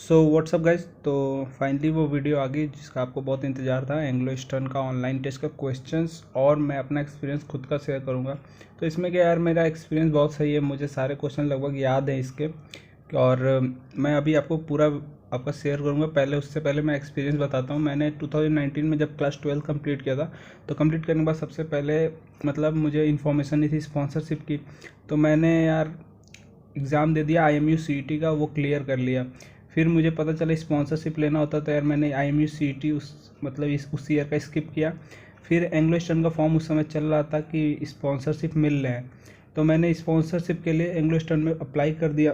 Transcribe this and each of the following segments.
So what's up guys, तो finally वो video आ गई जिसका आपको बहुत इंतज़ार था। एंग्लो ईस्टर्न का ऑनलाइन टेस्ट का क्वेश्चंस और मैं अपना एक्सपीरियंस खुद का शेयर करूंगा। तो इसमें क्या यार, मेरा एक्सपीरियंस बहुत सही है, मुझे सारे क्वेश्चन लगभग याद हैं इसके। और मैं अभी आपको पूरा आपका शेयर करूंगा। उससे पहले मैं एक्सपीरियंस बताता हूँ। मैंने 2019 में जब क्लास 12 कंप्लीट किया था, तो कंप्लीट करने के बाद सबसे पहले मतलब मुझे इन्फॉर्मेशन नहीं थी स्पॉन्सरशिप की। तो मैंने यार एग्ज़ाम दे दिया IMU CET का, वो क्लियर कर लिया। फिर मुझे पता चला स्पॉन्सरशिप लेना होता, तो यार मैंने IMU CET उस ईयर का स्किप किया। फिर एंग्लो ईस्टर्न का फॉर्म उस समय चल रहा था कि स्पॉन्सरशिप मिल रहे हैं, तो मैंने स्पॉन्सरशिप के लिए एंग्लो ईस्टर्न में अप्लाई कर दिया।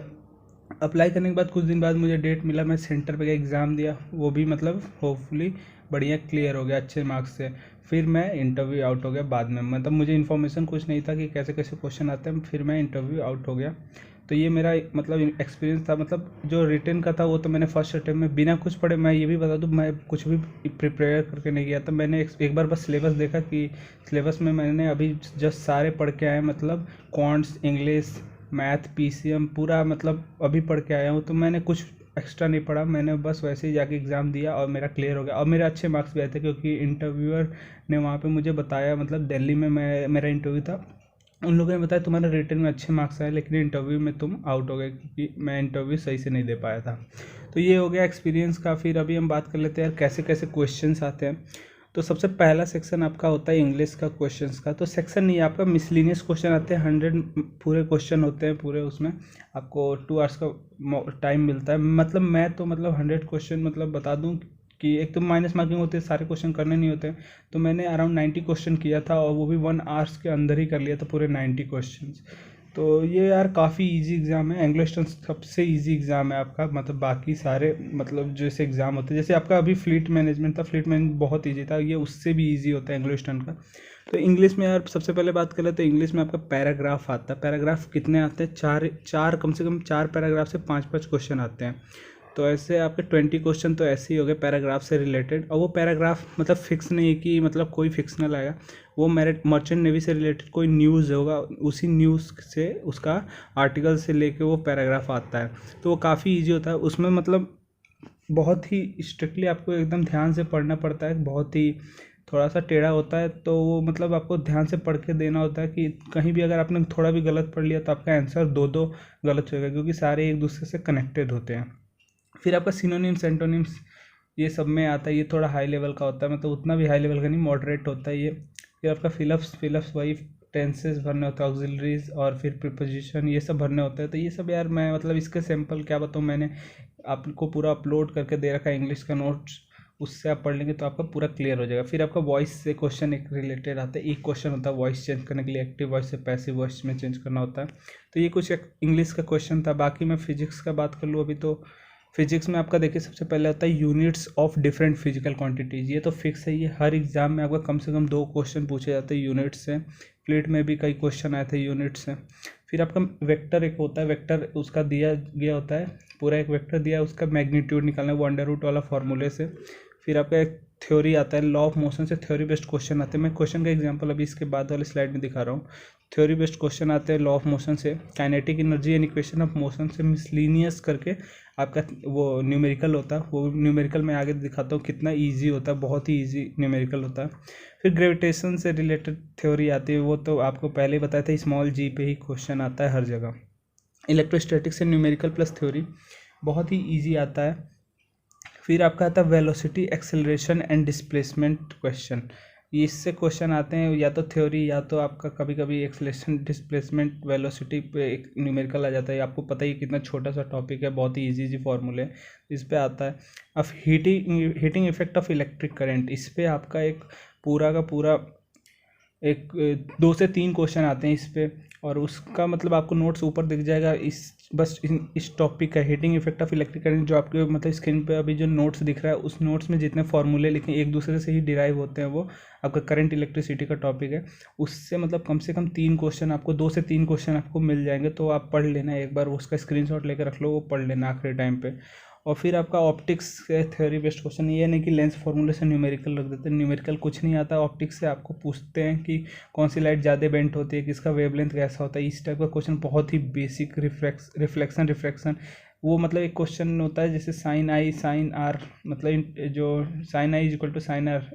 अप्लाई करने के बाद कुछ दिन बाद मुझे डेट मिला, मैं सेंटर पे गया, एग्ज़ाम दिया, वो भी मतलब होपफुली बढ़िया क्लियर हो गया अच्छे मार्क्स से। फिर मैं इंटरव्यू आउट हो गया बाद में, मतलब मुझे इन्फॉर्मेशन कुछ नहीं था कि कैसे कैसे क्वेश्चन आते हैं, फिर मैं इंटरव्यू आउट हो गया। तो ये मेरा मतलब एक्सपीरियंस था। मतलब जो रिटन का था वो तो मैंने फर्स्ट अटेम्प्ट में बिना कुछ पढ़े, मैं ये भी बता दूँ, मैं कुछ भी प्रिपेयर करके नहीं गया था। मैंने एक बार बस सिलेबस देखा कि सिलेबस में मैंने अभी जस्ट सारे पढ़ के आए, मतलब क्वांट्स, इंग्लिश, मैथ, PCM पूरा मतलब अभी पढ़ के आया हूँ। तो मैंने कुछ एक्स्ट्रा नहीं पढ़ा, मैंने बस वैसे ही जाके एग्ज़ाम दिया और मेरा क्लियर हो गया। और मेरे अच्छे मार्क्स भी आए थे, क्योंकि इंटरव्यूअर ने वहाँ पे मुझे बताया, मतलब दिल्ली में मेरा इंटरव्यू था। उन लोगों ने बताया तुम्हारे रिटन में अच्छे मार्क्स आए, लेकिन इंटरव्यू में तुम आउट हो गए, क्योंकि मैं इंटरव्यू सही से नहीं दे पाया था। तो ये हो गया एक्सपीरियंस का। फिर अभी हम बात कर लेते हैं यार कैसे कैसे क्वेश्चंस आते हैं। तो सबसे पहला सेक्शन आपका होता है इंग्लिश का क्वेश्चंस का। तो सेक्शन नहीं, आपका मिसलिनियस क्वेश्चन आते हैं, 100 पूरे क्वेश्चन होते हैं पूरे। उसमें आपको 2 आवर्स का टाइम मिलता है। मतलब मैं तो मतलब 100 क्वेश्चन मतलब बता दूं कि एक तो माइनस मार्किंग होती है, सारे क्वेश्चन करने नहीं होते। तो मैंने अराउंड 90 क्वेश्चन किया था, और वो भी 1 आवर्स के अंदर ही कर लिया था पूरे 90 क्वेश्चन। तो ये यार काफ़ी इजी एग्ज़ाम है। एंग्लो ईस्टर्न सबसे इजी एग्ज़ाम है आपका, मतलब बाकी सारे मतलब जैसे एग्ज़ाम होते हैं, जैसे आपका अभी फ्लीट मैनेजमेंट था, फ्लीट मैनेजमेंट बहुत इजी था, ये उससे भी इजी होता है एंग्लो ईस्टर्न का। तो इंग्लिश में यार सबसे पहले बात करें तो इंग्लिश में आपका पैराग्राफ आता है। पैराग्राफ कितने आते हैं? चार कम से कम 4 पैराग्राफ से 5-5 क्वेश्चन आते हैं। तो ऐसे आपके 20 क्वेश्चन तो ऐसे ही हो गए पैराग्राफ से रिलेटेड। और वो पैराग्राफ मतलब फिक्स नहीं है कि मतलब कोई फिक्शनल आएगा, वो मर्चेंट नेवी से रिलेटेड कोई न्यूज़ होगा, उसी न्यूज़ से उसका आर्टिकल से लेके वो पैराग्राफ आता है। तो वो काफ़ी ईजी होता है। उसमें मतलब बहुत ही स्ट्रिक्टली आपको एकदम ध्यान से पढ़ना पड़ता है, बहुत ही थोड़ा सा टेढ़ा होता है, तो वो मतलब आपको ध्यान से पढ़ के देना होता है कि कहीं भी अगर आपने थोड़ा भी गलत पढ़ लिया तो आपका आंसर दो गलत होगा, क्योंकि सारे एक दूसरे से कनेक्टेड होते हैं। फिर आपका सिनोनिम्स, एंटोनिम्स, ये सब में आता है। ये थोड़ा हाई लेवल का होता है, मतलब उतना भी हाई लेवल का नहीं, मॉडरेट होता है ये। फिर आपका फिलअप्स वही टेंसेस भरने होते हैं, ऑक्सिलरीज और फिर प्रीपोजिशन, ये सब भरने होते हैं। तो ये सब यार मैं मतलब इसके सैंपल क्या बताऊँ, मैंने आपको पूरा अपलोड करके दे रखा है इंग्लिश का नोट्स, उससे आप पढ़ लेंगे तो आपका पूरा क्लियर हो जाएगा। फिर आपका वॉइस से क्वेश्चन एक रिलेटेड आता है, एक क्वेश्चन होता है वॉइस चेंज करने के लिए, एक्टिव वॉइस से पैसिव वॉइस में चेंज करना होता है। तो ये कुछ इंग्लिश का क्वेश्चन था। बाकी मैं फिजिक्स का बात कर लूँ अभी, तो फिजिक्स में आपका देखिए सबसे पहले होता है units of different physical quantities. ये तो फिक्स है, ये हर एग्जाम में आपका कम से कम 2 क्वेश्चन पूछे जाते हैं यूनिट से। फ्लीट में भी कई क्वेश्चन आए थे यूनिट से। फिर आपका वेक्टर एक होता है, वेक्टर उसका दिया गया होता है, पूरा एक वेक्टर दिया है, उसका मैग्नीट्यूड निकालना है वो अंडर रूट वाला फॉर्मूले से। फिर आपका एक थ्योरी आता है, लॉ ऑफ मोशन से थ्योरी बेस्ड क्वेश्चन आते हैं। मैं क्वेश्चन का एग्जांपल अभी इसके बाद वाले स्लाइड में दिखा रहा हूँ। थ्योरी बेस्ड क्वेश्चन आते हैं लॉ ऑफ मोशन से, kinetic energy and equation of motion से, मिसलिनियस करके आपका वो न्यूमेरिकल होता है। वो न्यूमेरिकल मैं आगे दिखाता हूँ कितना ईजी होता है, बहुत ही ईजी न्यूमेरिकल होता है। फिर ग्रेविटेशन से रिलेटेड थ्योरी आती है, वो तो आपको पहले ही बताया था, स्मॉल जी पे ही क्वेश्चन आता है हर जगह। इलेक्ट्रोस्टैटिक्स से न्यूमेरिकल प्लस थ्योरी, बहुत ही ईजी आता है। फिर आपका आता है velocity, acceleration and displacement question. ये इससे क्वेश्चन आते हैं या तो थ्योरी या तो आपका कभी कभी एक्सेलरेशन, डिस्प्लेसमेंट, वेलोसिटी पे एक न्यूमेरिकल आ जाता है। आपको पता ही कितना छोटा सा टॉपिक है, बहुत ही इजी फॉर्मूले इस पे आता है। अब heating effect of electric current, इस पे आपका एक पूरा का पूरा एक 2 से 3 क्वेश्चन आते हैं इस पे, और उसका मतलब आपको नोट्स ऊपर दिख जाएगा। इस टॉपिक का heating effect of electric current, जो आपके मतलब स्क्रीन पे अभी जो नोट्स दिख रहा है, उस नोट्स में जितने फॉर्मूले लिखे एक दूसरे से ही डिराइव होते हैं, वो आपका करंट इलेक्ट्रिसिटी का टॉपिक है। उससे मतलब कम से कम 3 क्वेश्चन आपको, 2 से 3 क्वेश्चन आपको मिल जाएंगे। तो आप पढ़ लेना एक बार, उसका स्क्रीनशॉट लेकर रख लो, वो पढ़ लेना आखिरी टाइम पे। और फिर आपका ऑप्टिक्स के थ्योरी बेस्ड क्वेश्चन, ये नहीं कि लेंस फॉर्मूले से न्यूमेरिकल रख देते हैं, न्यूमेरिकल कुछ नहीं आता। ऑप्टिक्स से आपको पूछते हैं कि कौन सी लाइट ज़्यादा बेंट होती है, किसका वेवलेंथ कैसा होता है, इस टाइप का क्वेश्चन, बहुत ही बेसिक। रिफ्लेक्शन, वो मतलब एक क्वेश्चन होता है जैसे साइन आई साइन आर, मतलब जो sine i is equal to sine r,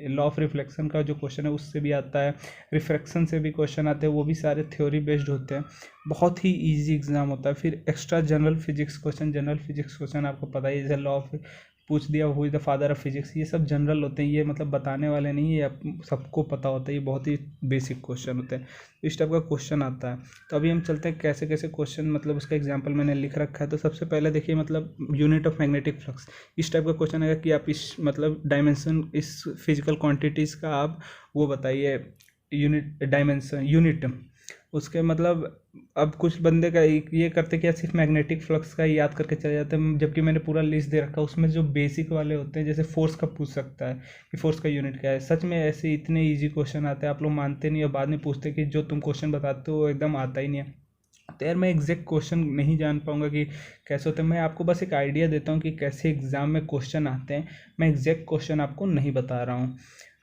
law of reflection का जो क्वेश्चन है उससे भी आता है, रिफ्रैक्शन से भी क्वेश्चन आते हैं, वो भी सारे थ्योरी बेस्ड होते हैं। बहुत ही इजी एग्जाम होता है। फिर एक्स्ट्रा जनरल फिजिक्स क्वेश्चन आपको पता ही है, जैसे लॉ ऑफ पूछ दिया who is the father of physics, ये सब जनरल होते हैं, ये मतलब बताने वाले नहीं है, ये आप सबको पता होता है, ये बहुत ही बेसिक क्वेश्चन होते हैं। तो इस टाइप का क्वेश्चन आता है। तो अभी हम चलते हैं कैसे कैसे क्वेश्चन, मतलब उसका एग्जांपल मैंने लिख रखा है। तो सबसे पहले देखिए, मतलब यूनिट ऑफ मैग्नेटिक फ्लक्स, इस टाइप का क्वेश्चन आएगा कि आप इस मतलब डायमेंशन, इस फिजिकल क्वांटिटीज़ का आप वो बताइए, यूनिट डायमेंशन यूनिट उसके मतलब। अब कुछ बंदे का ये करते क्या, सिर्फ मैग्नेटिक फ्लक्स का ही याद करके चले जाते हैं, जबकि मैंने पूरा लिस्ट दे रखा है, उसमें जो बेसिक वाले होते हैं, जैसे फोर्स का पूछ सकता है कि फोर्स का यूनिट क्या है। सच में ऐसे इतने इजी क्वेश्चन आते हैं, आप लोग मानते नहीं और बाद में पूछते कि जो तुम क्वेश्चन बताते हो वो एकदम आता ही नहीं है। तो यार मैं एग्जैक्ट क्वेश्चन नहीं जान पाऊंगा कि कैसे होते हैं, मैं आपको बस एक आइडिया देता हूँ कि कैसे एग्जाम में क्वेश्चन आते हैं, मैं एग्जैक्ट क्वेश्चन आपको नहीं बता रहा हूँ।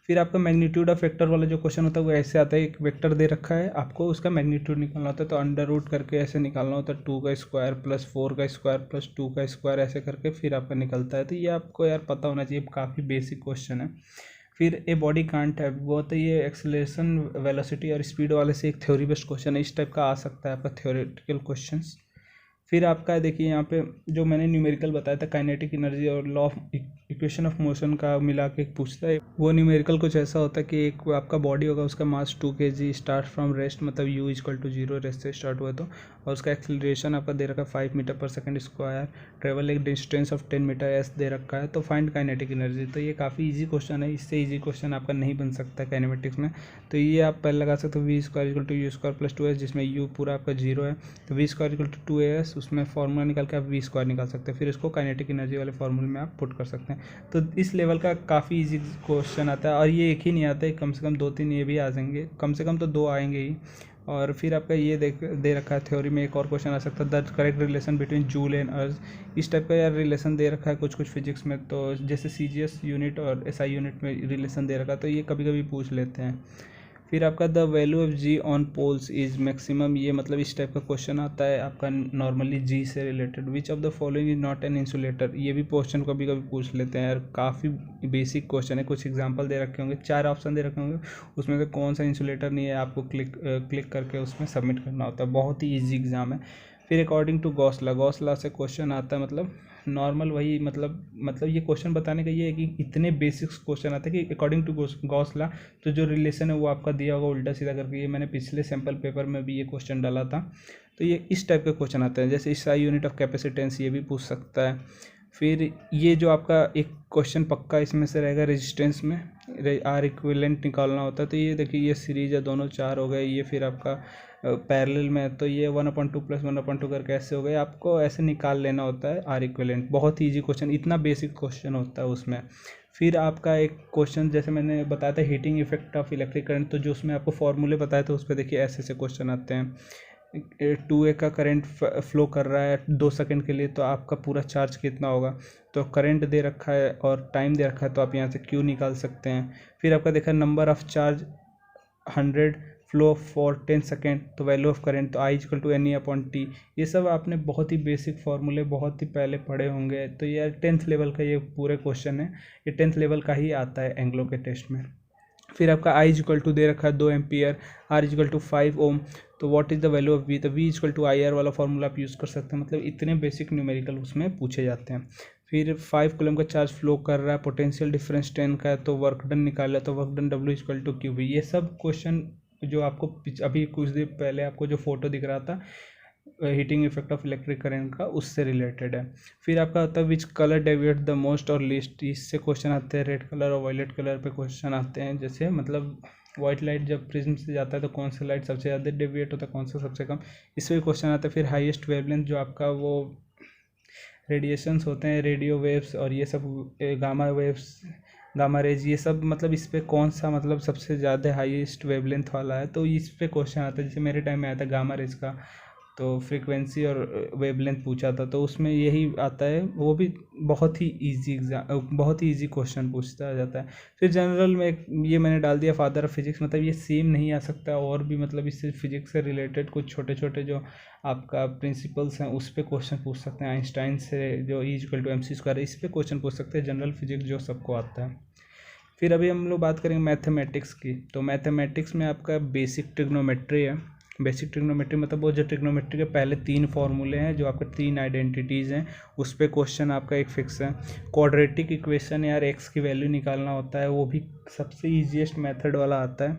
फिर आपका मैग्नीट्यूड ऑफ वेक्टर वाला जो क्वेश्चन होता है वो ऐसे आता है, एक वेक्टर दे रखा है, आपको उसका मैग्नीट्यूड निकालना होता है, तो अंडर रूट करके ऐसे निकालना होता है, 2 का स्क्वायर प्लस 4 का स्क्वायर प्लस 2 का स्क्वायर, ऐसे करके फिर आपका निकलता है। तो ये आपको यार पता होना चाहिए, काफ़ी बेसिक क्वेश्चन है। फिर ए बॉडी कांट है, वो तो ये एक्सेलरेशन वेलोसिटी और स्पीड वाले से एक थ्योरी बेस्ड क्वेश्चन है, इस टाइप का आ सकता है आपका थ्योरेटिकल क्वेश्चंस। फिर आपका देखिए यहाँ पे जो मैंने न्यूमेरिकल बताया था, काइनेटिक एनर्जी और law of equation of motion का मिला के पूछता है। वो न्यूमेरिकल कुछ ऐसा होता है कि एक आपका बॉडी होगा, उसका मास 2 kg, स्टार्ट फ्रॉम रेस्ट, मतलब u इक्वल टू 0, रेस्ट से स्टार्ट हुआ तो, और उसका एक्सेलरेशन आपका दे रखा है 5 मीटर पर सेकंड स्क्वायर, ट्रेवल एक डिस्टेंस ऑफ 10 मीटर s दे रखा है, तो फाइंड काइनेटिक एनर्जी। तो ये काफ़ी ईजी क्वेश्चन है, इससे ईजी क्वेश्चन आपका नहीं बन सकता है काइनेमेटिक्स में। तो ये आप पहले लगा सकते हो v square equal to u square plus 2s, जिसमें u पूरा आपका 0 है, तो we square equal to 2as, उसमें फॉर्मूला निकाल के आप वी स्क्वायर निकाल सकते हैं, फिर इसको काइनेटिक एनर्जी वाले फॉर्मूले में आप पुट कर सकते हैं। तो इस लेवल का काफ़ी इजी क्वेश्चन आता है, और ये एक ही नहीं आता है, कम से कम 2-3 ये भी आ जाएंगे, कम से कम तो 2 आएंगे ही। और फिर आपका ये दे रखा है थ्योरी में, एक और क्वेश्चन आ सकता है, the correct relation between joule and earth, इस टाइप का यार रिलेशन दे रखा है कुछ कुछ फिजिक्स में, तो जैसे CGS यूनिट और SI यूनिट में रिलेशन दे रखा है, तो ये कभी कभी पूछ लेते हैं। फिर आपका the value of G on poles is maximum, ये मतलब इस टाइप का क्वेश्चन आता है आपका नॉर्मली G से related. Which of the following is not an insulator, ये भी क्वेश्चन कभी कभी पूछ लेते हैं यार, काफ़ी बेसिक क्वेश्चन है। कुछ एग्जांपल दे रखे होंगे, 4 ऑप्शन दे रखे होंगे, उसमें से कौन सा इंसुलेटर नहीं है, आपको क्लिक करके उसमें सबमिट करना होता है। बहुत ही ईजी एग्जाम है। फिर अकॉर्डिंग टू गॉस लॉ से क्वेश्चन आता है, मतलब नॉर्मल वही मतलब ये क्वेश्चन बताने का ये है कि इतने बेसिक्स क्वेश्चन आते हैं कि अकॉर्डिंग टू गॉस लॉ, तो जो रिलेशन है वो आपका दिया होगा उल्टा सीधा करके, ये मैंने पिछले सैम्पल पेपर में भी ये क्वेश्चन डाला था। तो ये इस टाइप के क्वेश्चन आते हैं, जैसे SI यूनिट ऑफ कैपेसिटेंस, ये भी पूछ सकता है। फिर ये जो आपका एक क्वेश्चन पक्का इसमें से रहेगा, रेजिस्टेंस में R इक्विवेलेंट निकालना होता है, तो ये देखिए ये सीरीज है, दोनों 4 हो गए, ये फिर आपका पैरेलल में, तो ये 1/2 प्लस 1/2 करके ऐसे हो गए, आपको ऐसे निकाल लेना होता है R इक्विवेलेंट। बहुत ही ईजी क्वेश्चन, इतना बेसिक क्वेश्चन होता है उसमें। फिर आपका एक क्वेश्चन जैसे मैंने बताया था, heating effect of electric current, तो जो उसमें आपको फॉर्मूले बताए थे उस पर देखिए ऐसे ऐसे क्वेश्चन आते हैं। 2A का करंट फ्लो कर रहा है 2 सेकंड के लिए, तो आपका पूरा चार्ज कितना होगा, तो करंट दे रखा है और टाइम दे रखा है, तो आप यहाँ से Q निकाल सकते हैं। फिर आपका देखा number of charge 100, flow for 10 second, तो वैल्यू ऑफ करंट, तो I इक्वल टू NE/T। ये सब आपने बहुत ही बेसिक फार्मूले बहुत ही पहले पढ़े होंगे, तो ये 10th लेवल का ये पूरे क्वेश्चन है, ये 10th लेवल का ही आता है एंग्लो के टेस्ट में। फिर आपका I इक्वल टू दे रखा है 2 एम्पियर, R इक्वल टू 5 ओम, तो what is the value of V, तो V इक्वल टू IR वाला फॉर्मूला आप यूज़ कर सकते हैं। मतलब इतने बेसिक न्यूमेरिकल उसमें पूछे जाते हैं। फिर 5 कूलम का चार्ज फ्लो कर रहा है, पोटेंशियल डिफरेंस 10 का है, तो वर्क डन निकाला, तो work done W equal to QV। ये सब क्वेश्चन जो आपको अभी कुछ देर पहले आपको जो फोटो दिख रहा था heating effect of electric current का, उससे रिलेटेड है। फिर आपका होता है which colour deviate the most और लीस्ट, इससे क्वेश्चन आते हैं। रेड कलर और वायलेट कलर पे क्वेश्चन आते हैं, जैसे मतलब वाइट लाइट जब प्रिज्म से जाता है तो कौन सा लाइट सबसे ज़्यादा डेविएट होता है, कौन सा सबसे कम, इस पर क्वेश्चन आता है। फिर हाईएस्ट वेवलेंथ, जो आपका वो रेडिएशंस होते हैं, रेडियो वेव्स और ये सब गामा वेव्स, गामा रेज, ये सब मतलब इस पर कौन सा मतलब सबसे ज़्यादा हाईएस्ट वेवलेंथ वाला है, तो इस पर क्वेश्चन आता है। जैसे मेरे टाइम में आया था गामा रेज का, तो फ्रीक्वेंसी और वेवलेंथ पूछा था, तो उसमें यही आता है। वो भी बहुत ही इजी क्वेश्चन पूछता जाता है। फिर जनरल में ये मैंने डाल दिया फादर ऑफ फिजिक्स, मतलब ये सेम नहीं आ सकता, और भी मतलब इससे फिजिक्स से रिलेटेड कुछ छोटे छोटे जो आपका प्रिंसिपल्स हैं उस पर क्वेश्चन पूछ सकते हैं। आइंस्टाइन से जो E=mc², इस पर क्वेश्चन पूछ सकते हैं, जनरल फिजिक्स जो सबको आता है। फिर अभी हम लोग बात करेंगे मैथमेटिक्स की। तो मैथमेटिक्स में आपका बेसिक ट्रिग्नोमेट्री है। बेसिक ट्रिग्नोमेट्री मतलब वो जो ट्रिग्नोमेट्री के पहले 3 फॉर्मूले हैं, जो आपके 3 आइडेंटिटीज़ हैं, उस पर क्वेश्चन आपका एक फिक्स है। क्वाड्रेटिक इक्वेशन यार एक्स की वैल्यू निकालना होता है, वो भी सबसे ईजीएस्ट मेथड वाला आता है।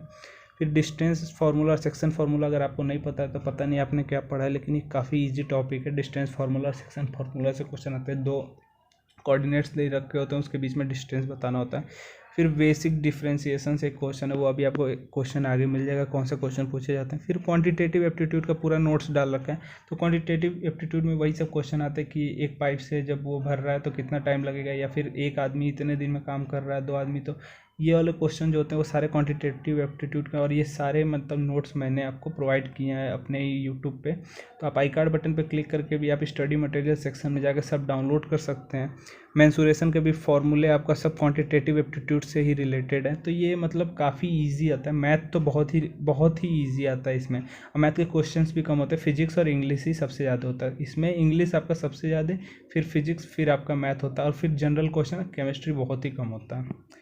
फिर डिस्टेंस फार्मूला और सेक्शन फार्मूला अगर आपको नहीं पता है तो पता नहीं आपने क्या पढ़ा है, लेकिन ये काफ़ी ईजी टॉपिक है। डिस्टेंस फार्मूला और सेक्शन फार्मूला से क्वेश्चन आते हैं, 2 कोऑर्डिनेट्स दे रखे होते हैं, उसके बीच में डिस्टेंस बताना होता है। फिर बेसिक डिफरेंशिएशन से एक क्वेश्चन है, वो अभी आपको क्वेश्चन आगे मिल जाएगा कौन सा क्वेश्चन पूछे जाते हैं। फिर क्वांटिटेटिव एप्टीट्यूड का पूरा नोट्स डाल रखा है। तो क्वांटिटेटिव एप्टीट्यूड में वही सब क्वेश्चन आते हैं कि एक पाइप से जब वो भर रहा है तो कितना टाइम लगेगा, या फिर एक आदमी इतने दिन में काम कर रहा है, 2 आदमी। तो ये वाले क्वेश्चन जो होते हैं वो सारे क्वांटिटेटिव एप्टीट्यूड के, और ये सारे मतलब नोट्स मैंने आपको प्रोवाइड किए हैं अपने यूट्यूब पे। तो आप आई कार्ड बटन पे क्लिक करके भी आप स्टडी मटेरियल सेक्शन में जाकर सब डाउनलोड कर सकते हैं। मेंसुरेशन के भी फॉर्मूले आपका सब क्वांटिटेटिव एप्टीट्यूड से ही रिलेटेड है। तो ये मतलब काफ़ी ईजी आता है। मैथ तो बहुत ही ईजी आता है इसमें, और मैथ के क्वेश्चंस भी कम होते हैं। फिजिक्स और इंग्लिश ही सबसे ज़्यादा होता है इसमें। इंग्लिश आपका सबसे ज़्यादा, फिर फिजिक्स, फिर आपका मैथ होता है, और फिर जनरल क्वेश्चन केमिस्ट्री बहुत ही कम होता है।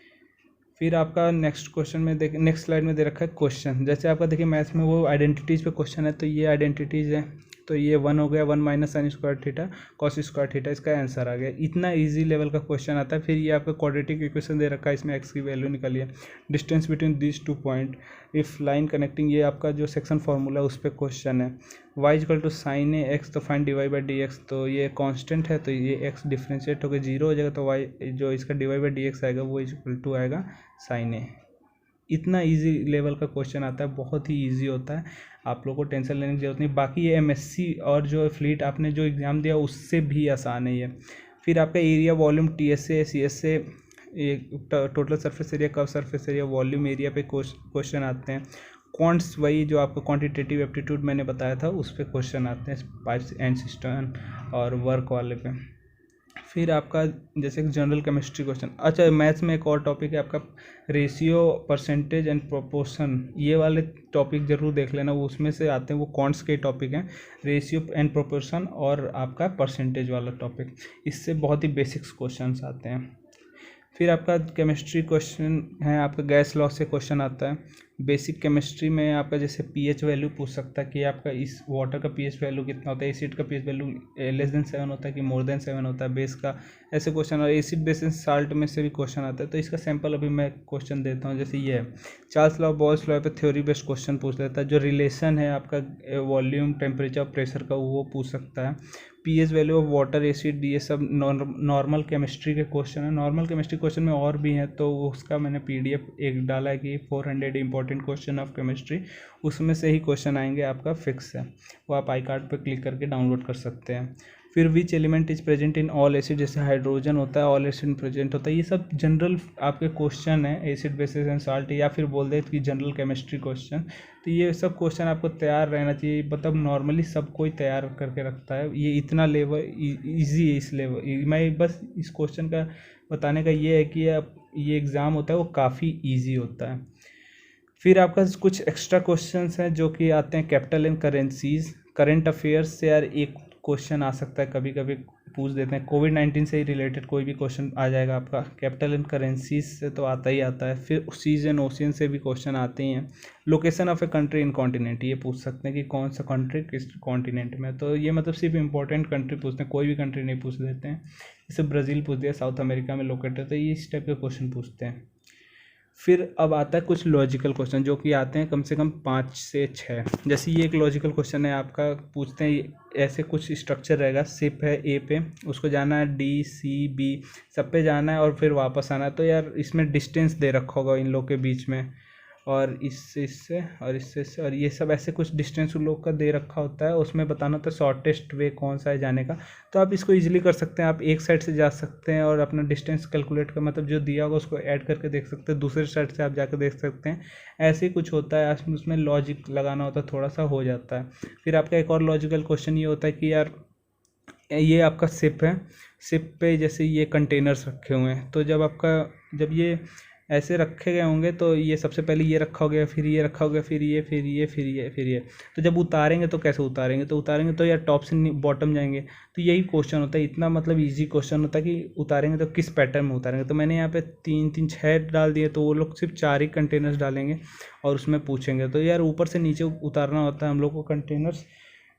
फिर आपका नेक्स्ट क्वेश्चन में नेक्स्ट स्लाइड में दे रखा है क्वेश्चन। जैसे आपका देखिए मैथ्स में वो आइडेंटिटीज़ पे क्वेश्चन है, तो ये आइडेंटिटीज़ है, तो ये 1 हो गया, 1 - sin² थीटा cos² थीटा, इसका आंसर आ गया। इतना इजी लेवल का क्वेश्चन आता है। फिर ये आपका क्वाड्रेटिक इक्वेशन दे रखा है, इसमें एक्स की वैल्यू निकालिए, distance between this 2 point, if line connecting, ये आपका जो सेक्शन फार्मूला है उस पर क्वेश्चन है। y sin a x, तो फाइंड dy/dx, तो ये कांस्टेंट है, तो ये x डिफ्रेंशिएट होकर 0 हो जाएगा, तो y जो इसका dy/dx आएगा वो = आएगा sin a। इतना इजी लेवल का क्वेश्चन आता है, बहुत ही इजी होता है, आप लोगों को टेंशन लेने की जरूरत नहीं। बाकी ये MSc और जो फ्लीट आपने जो एग्ज़ाम दिया उससे भी आसान है ये। फिर आपका एरिया, वॉल्यूम, TSA, CSA, ये total surface area, curve surface area, volume area पे क्वेश्चन आते हैं। क्वांट्स, वही जो आपको क्वांटिटेटिव एप्टीट्यूड मैंने बताया था उस पर क्वेश्चन आते हैं, पाइप्स एंड सिस्टम और वर्क वाले पे। फिर आपका जैसे जनरल केमिस्ट्री क्वेश्चन। अच्छा, मैथ्स में एक और टॉपिक है आपका रेशियो, परसेंटेज एंड प्रोपोर्शन, ये वाले टॉपिक जरूर देख लेना, वो उसमें से आते हैं, वो क्वांट्स के टॉपिक हैं, रेशियो एंड प्रोपोर्शन और आपका परसेंटेज वाला टॉपिक। इससे बहुत ही बेसिक्स क्वेश्चंस आते हैं। फिर आपका केमिस्ट्री क्वेश्चन है, आपका गैस लॉ से क्वेश्चन आता है। बेसिक केमिस्ट्री में आपका जैसे pH वैल्यू पूछ सकता है कि आपका इस वाटर का pH वैल्यू कितना होता है, एसिड का pH वैल्यू <7 होता है कि more than 7 होता है, बेस का, ऐसे क्वेश्चन। और एसिड बेस एंड साल्ट में से भी क्वेश्चन आता है। तो इसका सैंपल अभी मैं क्वेश्चन देता हूँ। जैसे ये है चार्ल्स लॉ, बॉयल्स लॉ पे थ्योरी बेस्ड क्वेश्चन पूछ लेता है। जो रिलेशन है आपका वॉल्यूम, टेम्परेचर, प्रेशर का, वो पूछ सकता है। pH value of water, acid, ये सब नॉर्मल केमिस्ट्री के क्वेश्चन है। नॉर्मल केमिस्ट्री क्वेश्चन में और भी हैं, तो उसका मैंने PDF एक डाला है कि 400 इंपॉर्टेंट क्वेश्चन ऑफ केमिस्ट्री, उसमें से ही क्वेश्चन आएंगे, आपका फिक्स है, वो आप आई कार्ड पर क्लिक करके डाउनलोड कर सकते हैं। फिर which element is present in all acid, जैसे हाइड्रोजन होता है, ऑल एसिड प्रेजेंट होता है, ये सब जनरल आपके क्वेश्चन है, एसिड, बेसिस एंड साल्ट, या फिर बोल दे कि जनरल केमिस्ट्री क्वेश्चन। तो ये सब क्वेश्चन आपको तैयार रहना चाहिए, मतलब नॉर्मली सब कोई तैयार करके रखता है। ये इतना लेवल ईजी है, इस लेवल मैं बस इस क्वेश्चन का बताने का ये है कि ये एग्ज़ाम होता है वो काफ़ी ईजी होता है। फिर आपका कुछ एक्स्ट्रा क्वेश्चंस हैं जो कि आते हैं capital and currencies, current affairs से यार एक क्वेश्चन आ सकता है, कभी कभी पूछ देते हैं। कोविड-19 से ही रिलेटेड कोई भी क्वेश्चन आ जाएगा आपका। कैपिटल एंड करेंसीज से तो आता ही आता है। फिर सीज एंड ओशियन से भी क्वेश्चन आते ही हैं। Location of a country in continent, ये पूछ सकते हैं कि कौन सा कंट्री किस कॉन्टिनेंट में। तो ये मतलब सिर्फ इंपॉर्टेंट कंट्री पूछते हैं, कोई भी कंट्री नहीं पूछ देते हैं। जैसे ब्राज़ील पूछ दिया, साउथ अमेरिका में लोकेटेड, तो ये इस टाइप के क्वेश्चन पूछते हैं। फिर अब आता है कुछ लॉजिकल क्वेश्चन जो कि आते हैं कम से कम 5 से 6। जैसे ये एक लॉजिकल क्वेश्चन है आपका, पूछते हैं ऐसे कुछ स्ट्रक्चर रहेगा, शिप है ए पे, उसको जाना है D, C, B सब पे जाना है और फिर वापस आना है। तो यार इसमें डिस्टेंस दे रखा होगा इन लोग के बीच में, और इससे और इससे और ये सब ऐसे कुछ डिस्टेंस उन लोग का दे रखा होता है, उसमें बताना होता है शॉर्टेस्ट वे कौन सा है जाने का। तो आप इसको ईजिली कर सकते हैं, आप एक साइड से जा सकते हैं और अपना डिस्टेंस कैलकुलेट कर, मतलब जो दिया होगा उसको ऐड करके देख सकते हैं, दूसरे साइड से आप जाकर देख सकते हैं। ऐसे ही कुछ होता है, उसमें लॉजिक लगाना होता है, थोड़ा सा हो जाता है। फिर आपका एक और लॉजिकल क्वेश्चन ये होता है कि यार ये आपका शिप है, शिप पे जैसे ये कंटेनर्स रखे हुए हैं, तो जब ये ऐसे रखे गए होंगे तो ये सबसे पहले ये रखा हो गया, फिर ये रखा हो गया, फिर ये, तो जब उतारेंगे तो कैसे उतारेंगे, तो उतारेंगे तो यार टॉप से बॉटम जाएंगे। तो यही क्वेश्चन होता है, इतना मतलब इजी क्वेश्चन होता है कि उतारेंगे तो किस पैटर्न में उतारेंगे। तो मैंने यहाँ पे 3 3 6 डाल दिए, तो वो लोग सिर्फ 4 ही कंटेनर्स डालेंगे और उसमें पूछेंगे। तो यार ऊपर से नीचे उतारना होता है हम लोग को कंटेनर्स।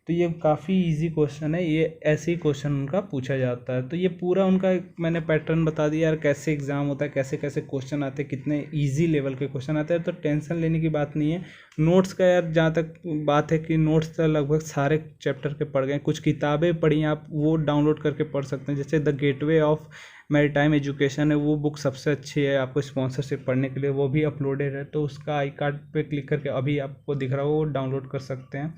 तो ये काफ़ी इजी क्वेश्चन है, ये ऐसे ही क्वेश्चन उनका पूछा जाता है। तो ये पूरा उनका मैंने पैटर्न बता दिया यार, कैसे एग्ज़ाम होता है, कैसे कैसे क्वेश्चन आते हैं, कितने इजी लेवल के क्वेश्चन आते हैं। तो टेंशन लेने की बात नहीं है। नोट्स का यार जहाँ तक बात है कि नोट्स तो लगभग सारे चैप्टर के पढ़ गए, कुछ किताबें पढ़ी आप वो डाउनलोड करके पढ़ सकते हैं। जैसे the gateway of maritime education है, वो बुक सबसे अच्छी है आपको स्पॉन्सरशिप पढ़ने के लिए, वो भी अपलोडेड है। तो उसका आई कार्ड पे क्लिक करके अभी आपको दिख रहा हो वो डाउनलोड कर सकते हैं।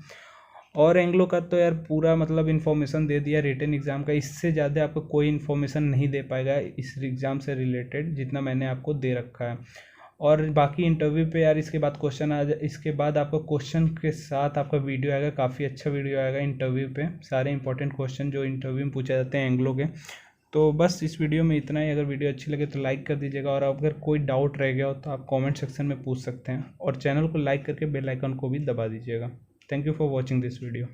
और एंग्लो का तो यार पूरा मतलब इन्फॉर्मेशन दे दिया रिटन एग्ज़ाम का, इससे ज़्यादा आपको कोई इन्फॉर्मेशन नहीं दे पाएगा इस एग्ज़ाम से रिलेटेड जितना मैंने आपको दे रखा है। और बाकी इंटरव्यू पे यार इसके बाद क्वेश्चन आ जाए, इसके बाद आपको क्वेश्चन के साथ आपका वीडियो आएगा, काफ़ी अच्छा वीडियो आएगा इंटरव्यू पे, सारे इंपॉर्टेंट क्वेश्चन जो इंटरव्यू में पूछे जाते हैं एंग्लो के। तो बस इस वीडियो में इतना ही। अगर वीडियो अच्छी लगे तो लाइक कर दीजिएगा, और अगर कोई डाउट रह गया हो तो आप कमेंट सेक्शन में पूछ सकते हैं, और चैनल को लाइक करके बेल आइकन को भी दबा दीजिएगा। Thank you for watching this video.